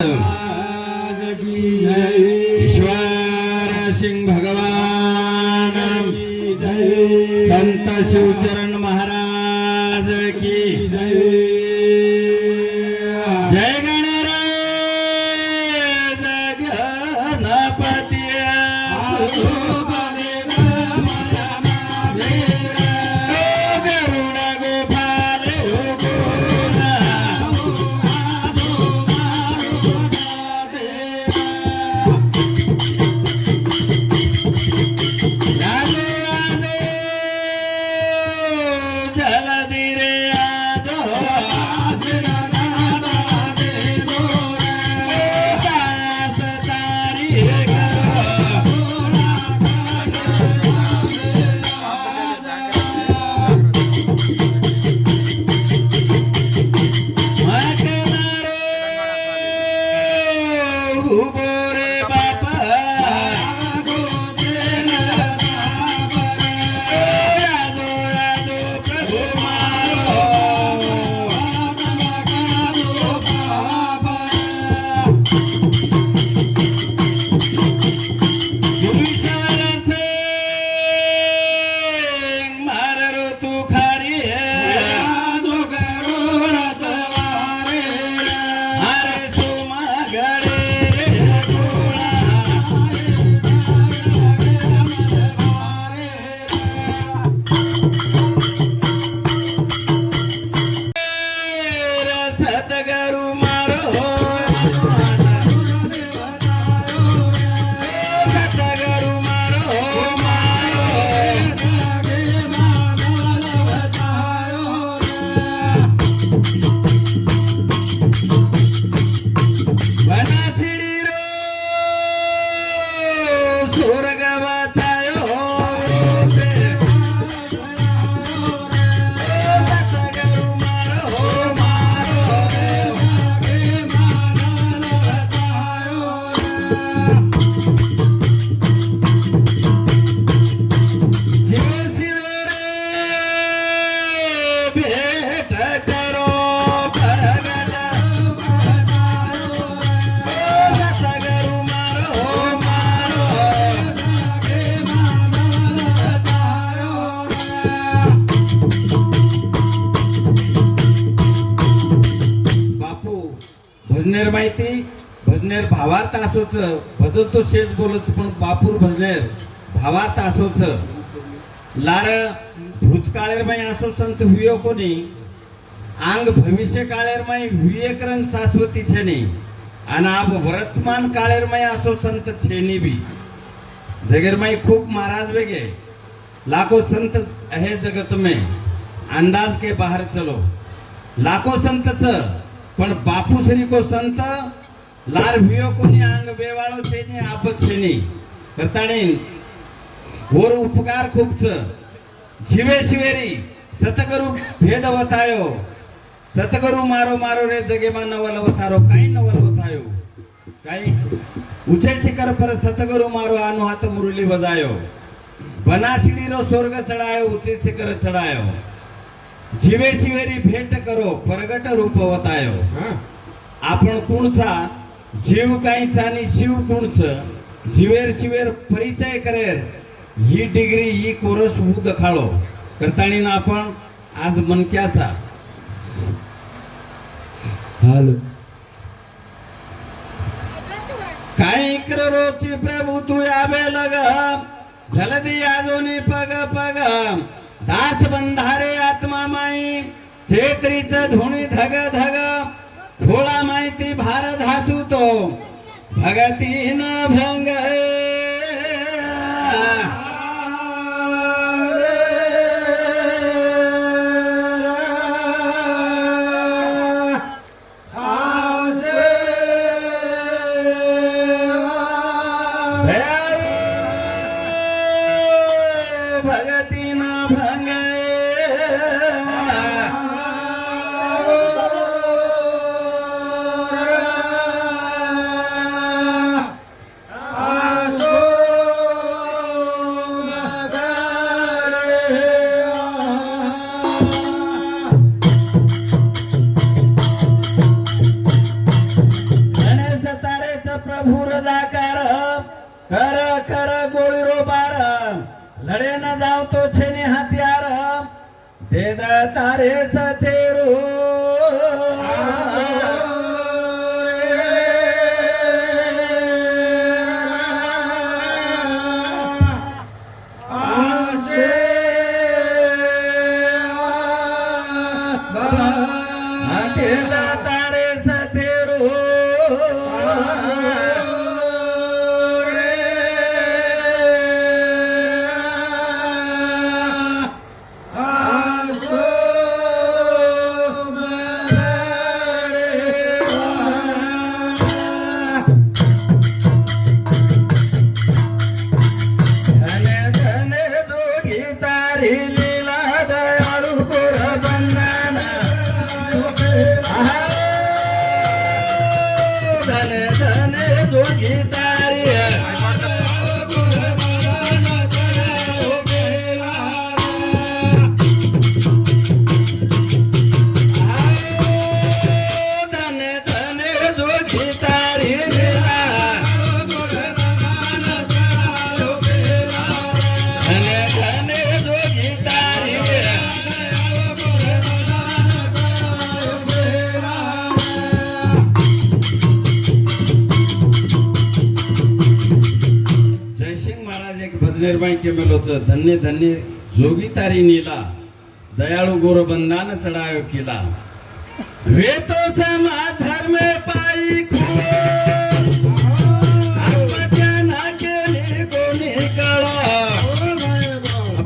ईश्वर सिंह भगवान की जय। संत शिवचरण महाराज की जय। जय गणराज गणपती भजनेर माहिती भजनेर भावार्थ असोच भजन तो शेष बोलच पण बापूर भजनेर भावार्थ असोच लार भूतकाळेर माई असो संत हुयो कोणी आंग भविष्य काळेर माई विवेक रंग शाश्वती छेनी आणि आप वर्तमान काळेर माई असो संत छेनी भी जगेर माई खूप महाराज वेगे लाखों संत है जगत में अंदाज के बाहर चलो लाखों संत पण बापू श्री को संत लार भियो कोणी अंग बेवाळो छेनी आपत छेनी करताणी और उपकार खूप जीवे शिवेरी सतगुरु भेद वतायो सतगुरु मारो मारो रे जगे मा नवल वतारो काही नवल वतायो काही ऊंचे शिखर पर सतगुरु मारो आनु हाथ मुरली बजायो बनासीडी रो स्वर्ग चढ़ायो ऊंचे शिखर चढ़ायो जीवे शिवेरी भेट करो प्रगट रूप वतायो आपण कुणचा जीव काहीचा आणि शिव कुणच जीवेर शिवेर परिचय करेर ही डिग्री ही कोरस उद खाळो करताणी आपण आज मनक्याचा हाल काही करोची प्रभु तू आवे लग जलदी आजोनी पग पग दास बंधारे आत्मा माई चेत्रीच धुणी धग धग खोळा माहिती भार धासू तो भगती न भंग भगती न भंग जाकार कर कर गोळी रोबार लड़े न जाओ तो छेने हथियार दे द तारे सथेरू निर्माण केमेलोच धन्य धन्य जोगी तारी नीला दयाळु गोरबंदान चढाव केला वे तो समा धर्म पाई आत्मज्ञाना केली कोणी कळा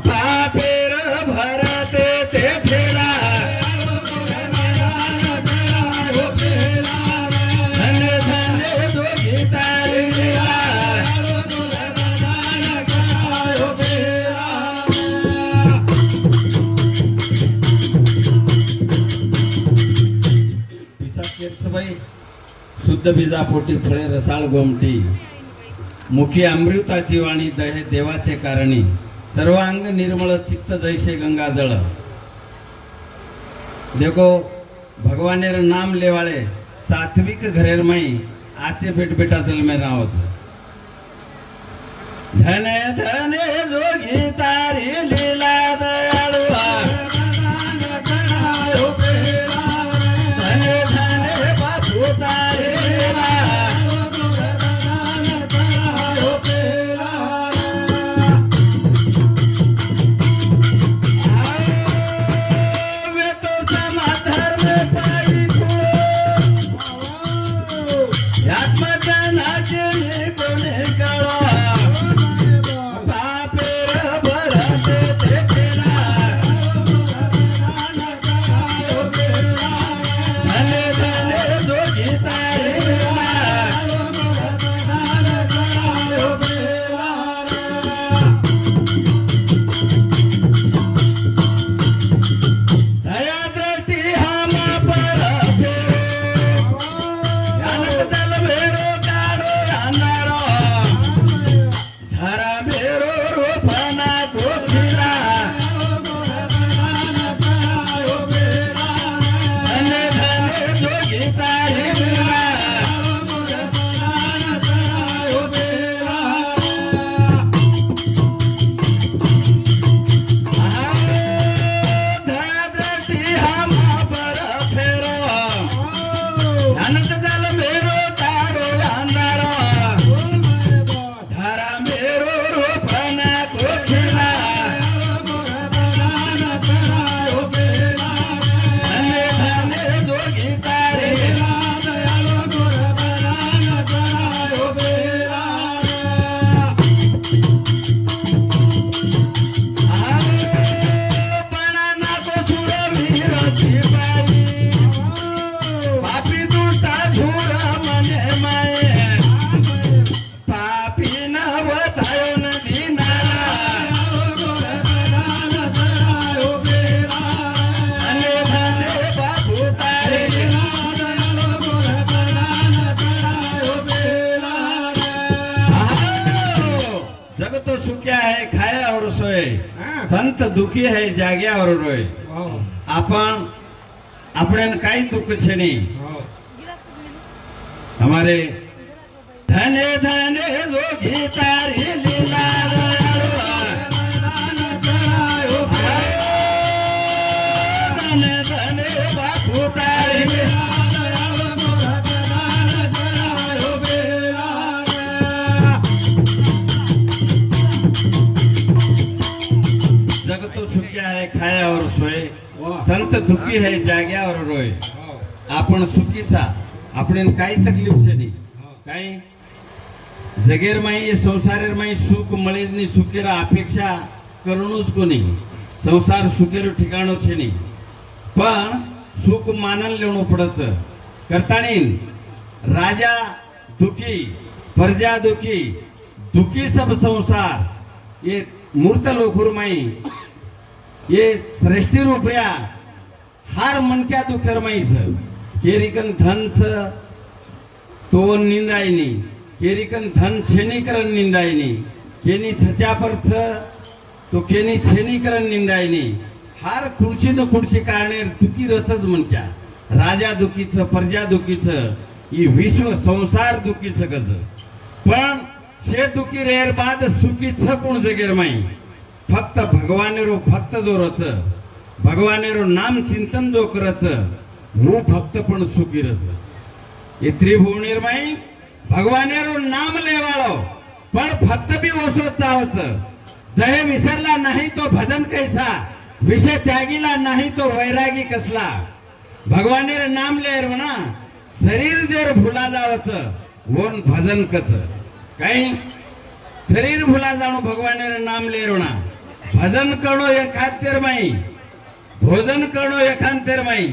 पापेर भरते ते फेला धन्य धन्य जोगी तारी नीला शुद्ध बीजापोटी फळे रसाळ गोमटी मुखी अमृताची वाणी दहे देवाचे कारणी सर्वांग निर्मळ चित्त जैसे गंगा जळ देखो भगवानेर नाम लेवाळे सात्विक घरेर मई आचे बेट बेटा जल में रावच धने धने जोगी तारी लीला दयाळुआ संत दुखी है जाग्या और रोय अपन अपने कई दुख छे नहीं हमारे धने धने जोगी तारी लीला धने धने बापू तारी जग तो सुखी आहे खायावर सोय संत दुखी है जाग्यावर रोय आपण सुखीचा आपण काही तकलीफ छेनी काही जगेर माई संसारेर माई सुख मळेजनी सुखेरा अपेक्षा करूनच कोणी संसार सुखेर ठिकाणो छेनी पण सुख मानन लेवणो पडच करतानीन राजा दुखी प्रजा दुखी दुखी सब संसार ये मूर्त लोकुर माई ये श्रेष्ठी रूपया हार मनक्या दुखेर माईस केरिकन धनच तो निंदायनी केरिकन धन छेनीकरण निंदायनी केनी छचापर छ तो केनी छेनीकरण निंदायनी हार खुर्ची न खुर्ची कारणे दुखी रचच मनक्या राजा दुखीच प्रजा दुखीच ही विश्व संसार दुखीच गज पण शे दुखी रेर बाद सुखी छ कोण जगेर माई फक्त भगवानेरो भक्त जो रच भगवानेरो नाम चिंतन जो करच वो भक्त पण सुखी रच ये त्रिभुवनेर माई भगवानेरो नाम लेवाळो पण फक्त बी ओसो चावच जहे विसरला नाही तो भजन कैसा विषय त्यागीला नाही तो वैरागी कसला भगवानेर नाम लेर म्हणा शरीर जर भुला जावच वोन भजन कच काही शरीर भुला जाणो भगवानेर नाम लेर म्हणा भजन करणो एकांतेर माई भोजन करणो एकांतेर माई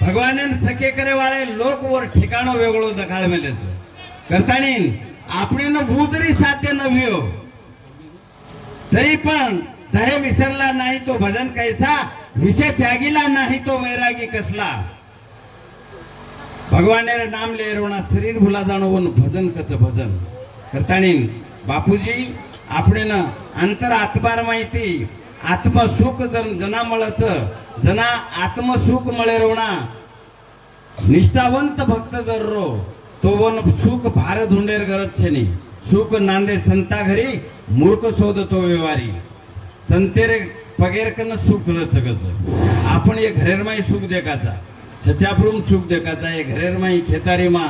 भगवान सखे करे वाले लोक वर ठिकाणो वेगळो दखाळ मेलेच करतानी आपण न भूतरी साध्य न व्हियो तरी पण दहे विसरला नाही तो भजन कैसा विषय त्यागीला नाही तो वैरागी कसला भगवानेर नाम लेरोना शरीर भुला जाणोवन भजन कच भजन करतानी बापूजी आपण न अंतर आत्मार माहिती आत्मसुख जना मळच जना आत्मसुख मळेरोना निष्ठावंत भक्त जर रो तो वन सुख भार धुंडेर गरज छेनी सुख नांदे संता घरी मूर्ख शोध तो व्यवहारी संतेरे पगेर कन सुख रचगच आपण ये घरेर माई सुख देखाचा छचाप्रुम सुख देखाचा ये घरेर माई खेतारी मा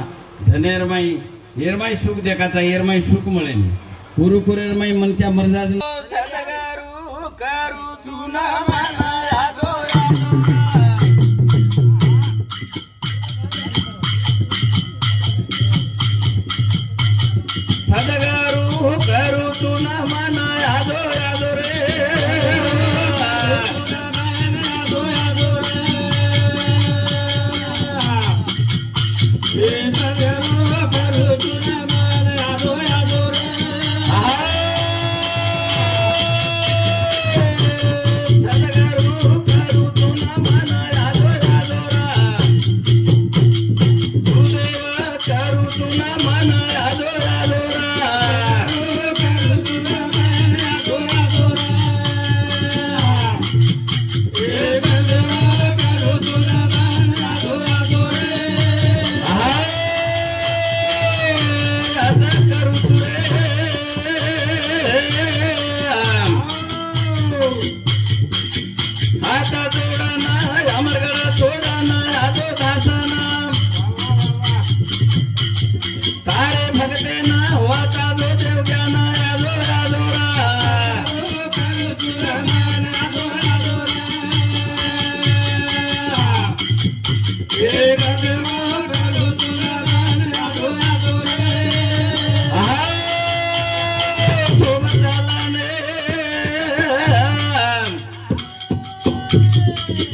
धनेर माई येर माई सुख देखाचा येर माई सुख मळेनी कुरु कुरेर माई मनक्या मर्जाद सदगारू करू तुना मना यादो सदगारू करू तुना मना यादो यादो रे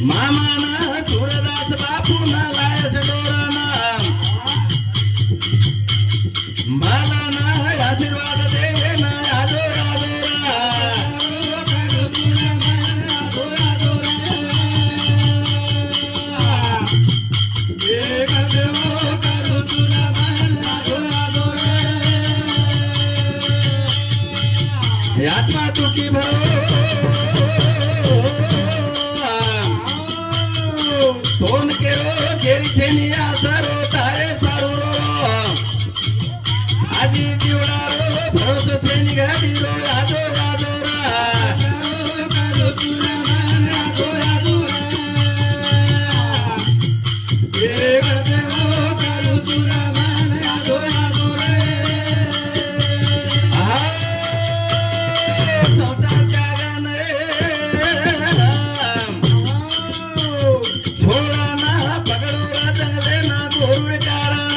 मामाना सूरदास बापूना लायस डोराना बालाना आशीर्वाद देना आदोरा आत्मा तुकी भरो सोन केरो केरी छेनी आसरो तारे सारो आजी जीवडा रो भरोस छेनी गाडी रो यादो यादो रा कालो तुला मान यादो यादो रे करते हो कालो तुला मान यादो यादो रे संसार जागन छोड़ा ना पकड़ो रा जंगले ना गोरुड़ कारण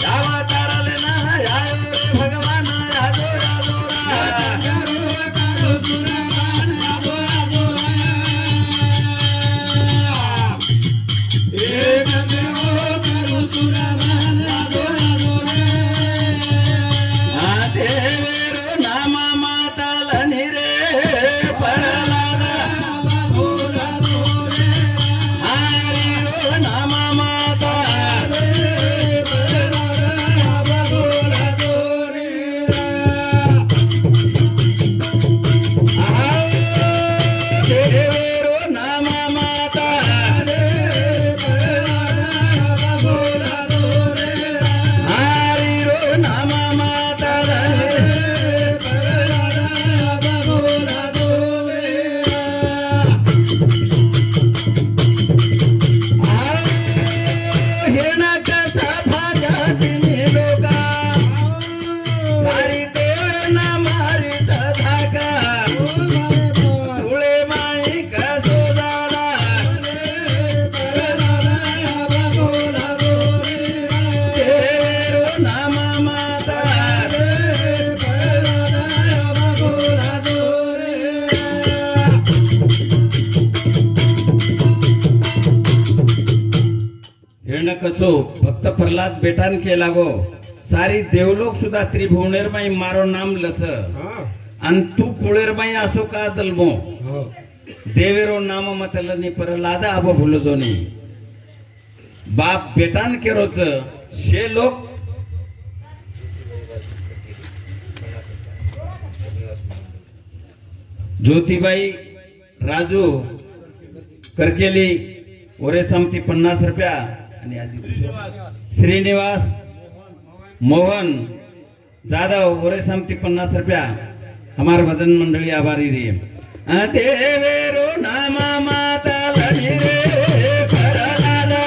यावा तारा लेना आयो रे भगवान यादो यादो रा कालो तुला मान यादो यादो रे करते हो कालो तुला मान यादो यादो रे देवेरो नामा मातालनी रे परलादा बोला दो रे हरी रो नामा माता बोला दो रे देवेरो नामा माता बोला दो रे हरी रो नामा माता बोला दो रे हिरणा कसा भाजा तिने लोका सारी देवना मारी धाका तुळे माई कसो झाला देवेरो नामा माता हिरण कसो फक्त प्रल्हाद बेटान केला गो सारी देवलोक सुद्धा त्रिभुवनेरबाई मारो नाम लच आणि तू कुळेरबाई असो का जल्मो देवेरो नाम मतलनी प्रल्हाद आबो भुलजोनी बाप बेटान केरोच शे लोक ज्योतिबाई राजू करकेली ओरे समती 50 रुपया आणि आजी श्रीनिवास मोहन जाधव ओरे समती 50 रुपया हमार भजन मंडली आभारी रे देवेरो नामा माता लनी रे परलादा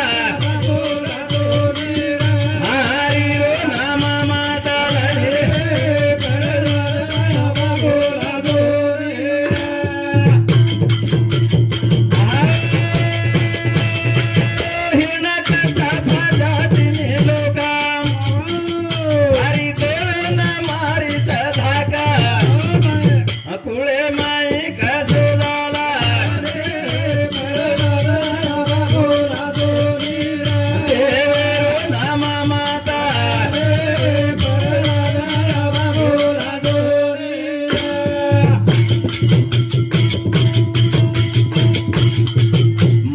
हरी रो नामा माता लनी रे हिरणा कसा भाजा तिने लोका हरी देवना मारी धाका कुळे माई कसो झाला देवेरो नामा माता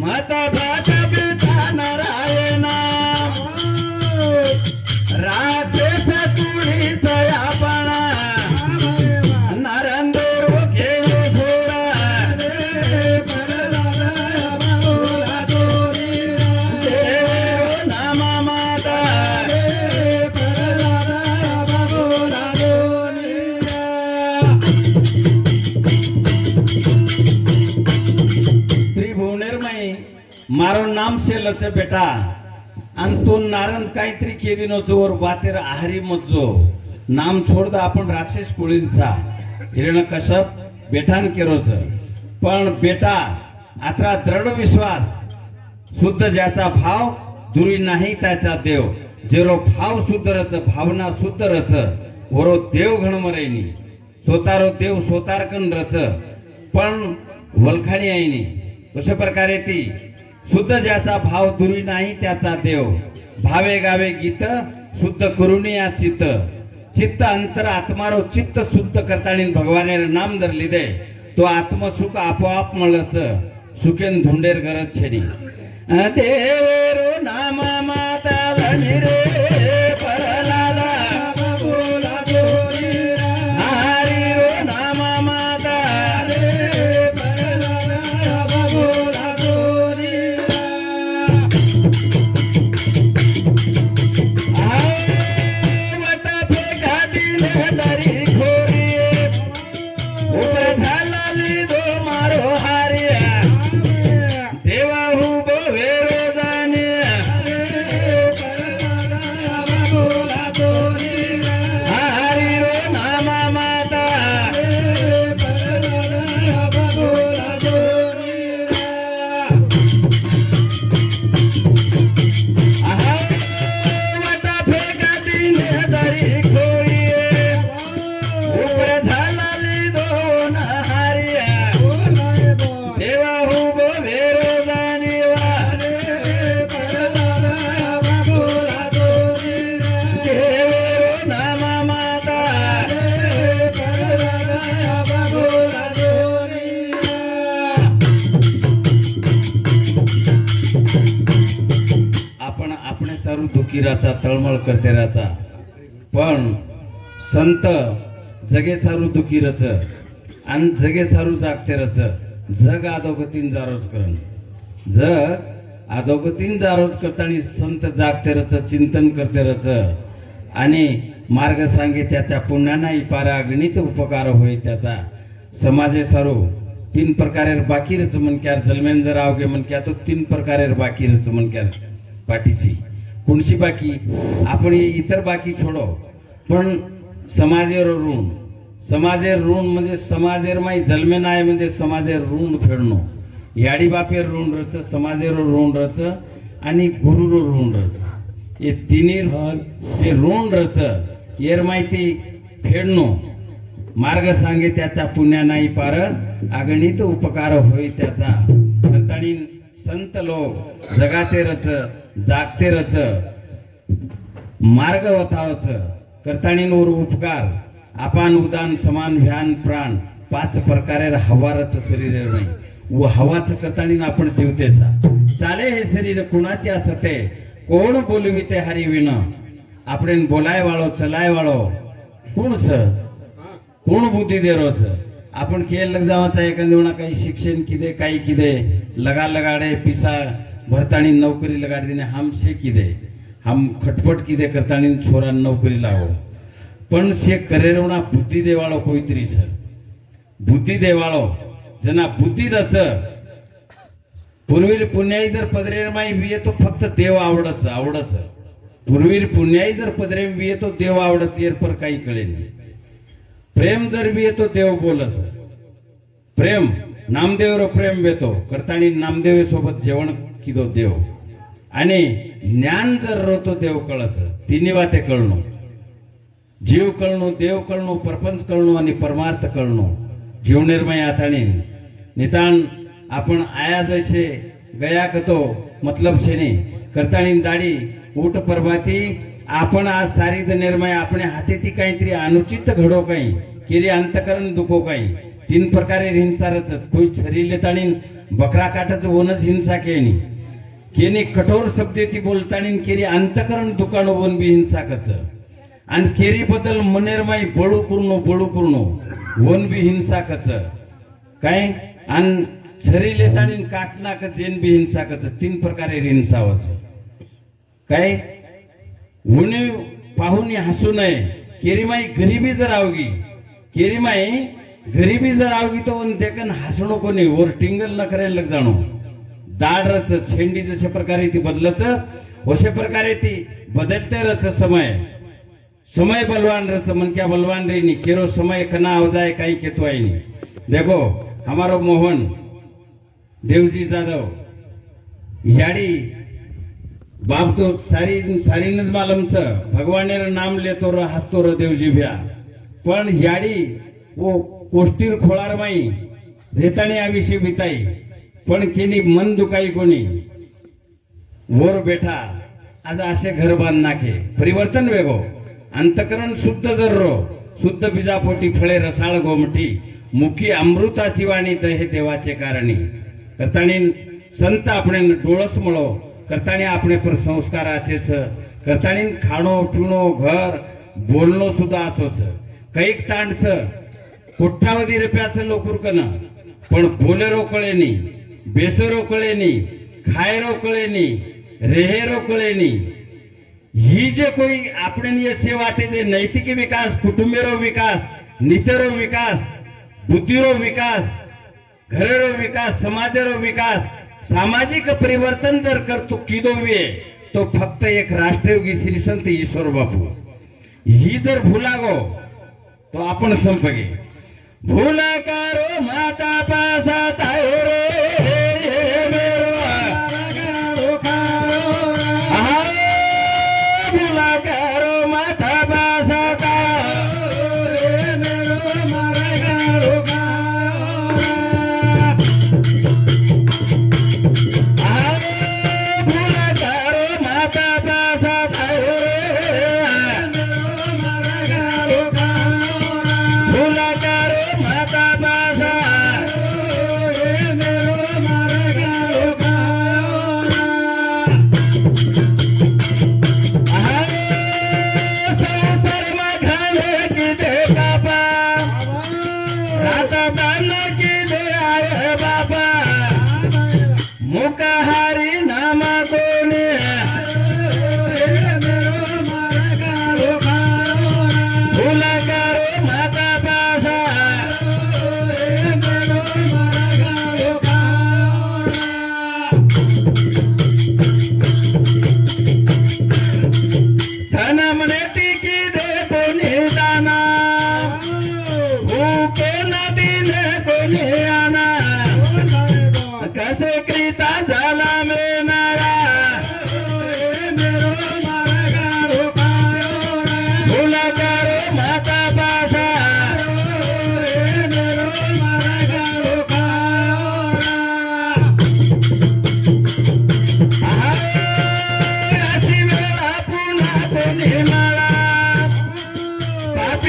माता भाता पिता नारायणा राक्षस तुळीच आपणा नरंदेव घेऊ सोडा देवेरो नामा माता त्रिभुवनेरमाई मारो नाम शेलच बेटा आणि तो नारंद काहीतरी केदिनो जोर वातेर आहारी मज्जो नाम छोडदा आपण राक्षस कुळीचा हिरण कश्यप बेठान केरोच पण बेटा आता दृढ विश्वास शुद्ध ज्याचा भाव दुरी नाही त्याचा देव जेरो भाव सुधरच भावना सुधरच वरो देव घणमरेनी स्वतारो देव स्वतारकन रच पण वलखाणी आईनी अशा प्रकारे ती शुद्ध ज्याचा भाव दुरी नाही त्याचा देव भावे गावे गीत शुद्ध करून या चित्त चित्त अंतर आत्मारो चित्त शुद्ध करतानी भगवाने नाम धरली दे तो आत्मसुख आपोआप मळच सुखेन धुंडेर गरज छेडी देवेरो नाम माता लनी रे परलाला बोला दो रे हरी रो नाम माता बोला दो रे हरी सारू दुखीराचा तळमळ करतेराचा पण संत जगे सारू दुखीरच आणि जगे सारू जागतेरच जग अधोगतीन जारोज करण जग अधोगतीन जारोज करताना संत जागतेरच चिंतन करतेरच आणि मार्ग सांगे त्याच्या पुण्यानाही पारा गणित उपकार होय त्याचा समाजे सारू तीन प्रकारेर बाकीरच मनक्यार जलमेन जर आवगे मनक्या तो तीन प्रकारेर बाकीरच मनक्यार पाठीची कोणशी बाकी आपण इतर बाकी छोडो पण समाजेर ऋण म्हणजे समाजेर माई जलमेन आहे म्हणजे समाजेर ऋण फेडणो याडी बापेर ऋण रच समाजेर ऋण रच आणि गुरुरो ऋण रच हे तिन्ही ते ऋण रच येर माहिती फेडणो मार्ग सांगे त्याचा पुण्या नाही पार अगणित उपकार होय त्याचा करतानी संत लोक जगाते रच जागते रच मार्ग वतावच करतानी वर उपकार अपान उदान समान ध्यान प्राण पाच प्रकारे हवारच शरीर नाही व हवाच करतानी आपण जीवतेचा चाले हे शरीर कुणाचे असते कोण बोलविते हरी विण आपण बोलाय वाळो चलाय वाळो कोण बुद्धी दे रोज आपण केल लग जावाचा एखाद्या काही शिक्षण किदे काही किदे लगाडे पिसा भरतानी नोकरी लगाड देणे हमसे किदे हम खटपट किदे करतानी छोरा नोकरी लावो पण से करेरोना बुद्धी देवाळो कोईतरी सर बुद्धी देवाळो जना बुद्धी दच पूर्वी पुण्याई जर पदरेर माई विये तो फक्त देव आवडच पूर्वी पुण्याई जर पदरे विये तो देव आवडच येर पर काही कळे नाही प्रेम जर बी येतो देव बोलच प्रेम नामदेव प्रेम वेतो करतानी नामदेव सोबत जेवण किदो देव आणि ज्ञान जर रोतो देव कळस तिन्ही वाते कळणो जीव कळणो देव कळणो प्रपंच कळणो आणि परमार्थ कळणो जीवनिर्मय आथाणी नितान आपण आया जैसे गया कतो मतलब शेने करतानी दाढी ऊट परमाती आपण आज सारी निर्मय आपण हाती ती काहीतरी अनुचित घडो काही केली अंतकरण दुखो काही तीन प्रकारे हिंसारच कोई छरी लेतानी बकरा काटच वनच हिंसा केनी कठोर शब्द ती बोलतानी केली अंतकरण दुकानो वन बी हिंसा कच आणि केरी बदल मनेरमाई बळू करणो वन बी हिंसा कच काय आणि छरी लेतानी काटना कच जेन बी हिंसा कच तीन प्रकारे हिंसावच काय उणे पाहून हसू नये केरीमाई गरिबी जर आवगी तो देखन हसणो कोणी वर टिंगल न करायला लग जाणो दाड रच छेंडी जशा प्रकारे ती बदलच अशा प्रकारे ती बदलते रच समय बलवान रच मन क्या बलवान रे नी केरो समय कना आव जाए काही केतो आई नी देखो हमारो मोहन देवजी जाधव याडी बाप तो सारीनच मालम छ भगवानेर नाम लेतो र हसतो र देवजी भ्या पण याडी वो कोष्टीर खोळार माई रेताणी आविषयी बिताई पण केनी मन दुखाई कोणी वोर बेठा आज असे घर बांध नाके परिवर्तन वेगो अंतकरण शुद्ध जर्रो शुद्ध बीजापोटी फळे रसाळ गोमठी मुखी अमृताची वाणी हे देवाचे कारणी करतानी संत आपण डोळस मळो करतानी आपणे पर संस्काराचेच करतानी खाणो पिणो घर बोलणो सुद्धा आचोच कैक तांडच कोट्यावधी रुपयाचं लोकुर कन पण बोलेरो कळेनी बेसरो कळेनी खायरो कळेनी रेहेरो कळेनी ही जे कोई आपण ये सेवा ते जे नैतिक विकास कुटुंबेरो विकास नितेरो विकास बुद्धिरो विकास घरेरो विकास समाजेरो विकास सामाजिक परिवर्तन जर करतो किदोवे तो फक्त एक राष्ट्रयोगी श्री संत ईश्वर बापू ही जर भुलागो तो आपण संपगे भूला करो माता पासा तायो रे भूला करो माता पासा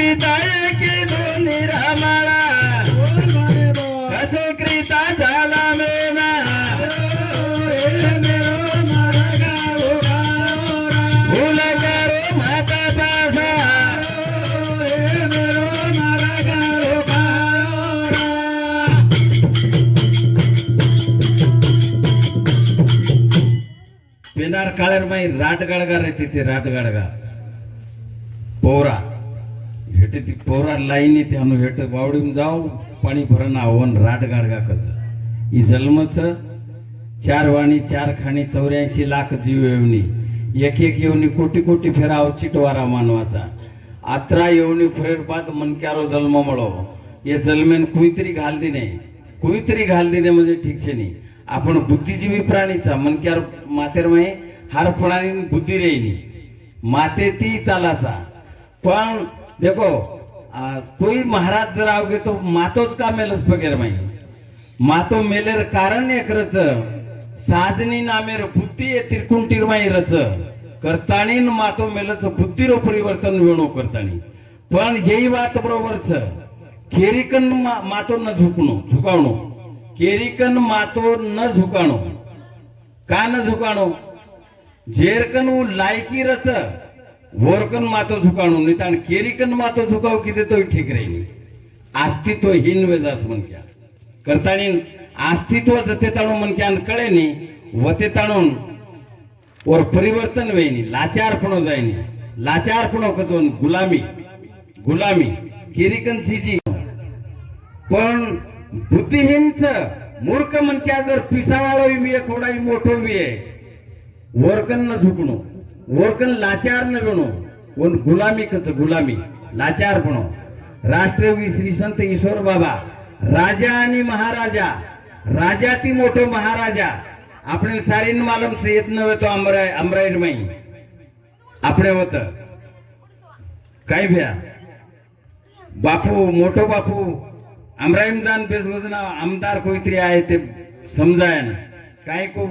सीता की दोन्ही रामाला कसे क्रीता झाला मेना फूल करो माता पासा पेनार काळेर माई राट गाडगा रे तिथे राट गाडगा पोरा हेटे ती पोरा लाईनी त्यानु हेट वावडीम जाऊ पाणी भरण आव्हान राट गाडगा कस ही जन्मच 4 वाणी 4 खाणी 84 लाख जीव येवनी एक येवनी कोटी कोटी फेराव चिटवारा मानवाचा आत्रा येवनी फेर बाद मनक्यारो जन्म मळो ये जन्मेन कुईतरी घाल दिने म्हणजे ठीक छे नी आपण बुद्धिजीवी प्राणीचा मनक्यार मातेर माही हार फळानी बुद्धी रेनी माते ती चालाचा पण देखो कोई महाराज जर आवगे तो मातोच का मेलस बगैर माही मातो मेलेर कारण एकरच साजनी नामेर बुद्धी ये त्रिकुंटीर माही रच करताणी मातो मेलच बुद्धीरो परिवर्तन वेणो करताणी पण हेही बात बरोबर छ खेरीकन मातो न झुकावणो केरिकन मातो न झुकाणो का न झुकाणो जेरकन लायकी रच वोरकन मातो झुकाणो नितान केरिकन मातो झुकाव किती तो ठीक राहील अस्तित्व हीन वेदास मनक्या करताणी अस्तित्व जते ताणू मनक्यान कळेनी वते ताणून और परिवर्तन वेनी लाचारपणो जायनी लाचारपणो कचोन गुलामी केरिकन चीजी पण बुद्धिहीनच मूर्ख मनक्या जर पिसावाळो मी कोणाही मोठो वी वोरकन न झुकणो वोरकन लाचार न गणो वन गुलामी लाचारपणो राष्ट्रवी श्री संत ईश्वर बाबा राजा आणि महाराजा राजा ती मोठो महाराजा आपण सारीन मालूम से येत नव्हे तो अमराईन माई आपणे होत काय भ्या बापू मोठो बापू अमराईम जान बेजोजना आमदार कोईतरी आहे ते समजाय ना काय को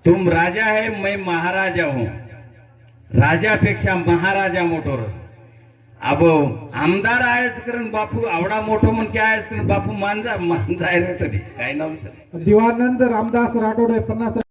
तुम राजा है मैं महाराजा हूं राजापेक्षा महाराजा मोठो रस अब आमदार आहेच कारण बापू आवडा मोठो म्हण काय आहेच कारण बापू मांजा रे तरी काय नाव सर दिवानंद रामदास राठोड 50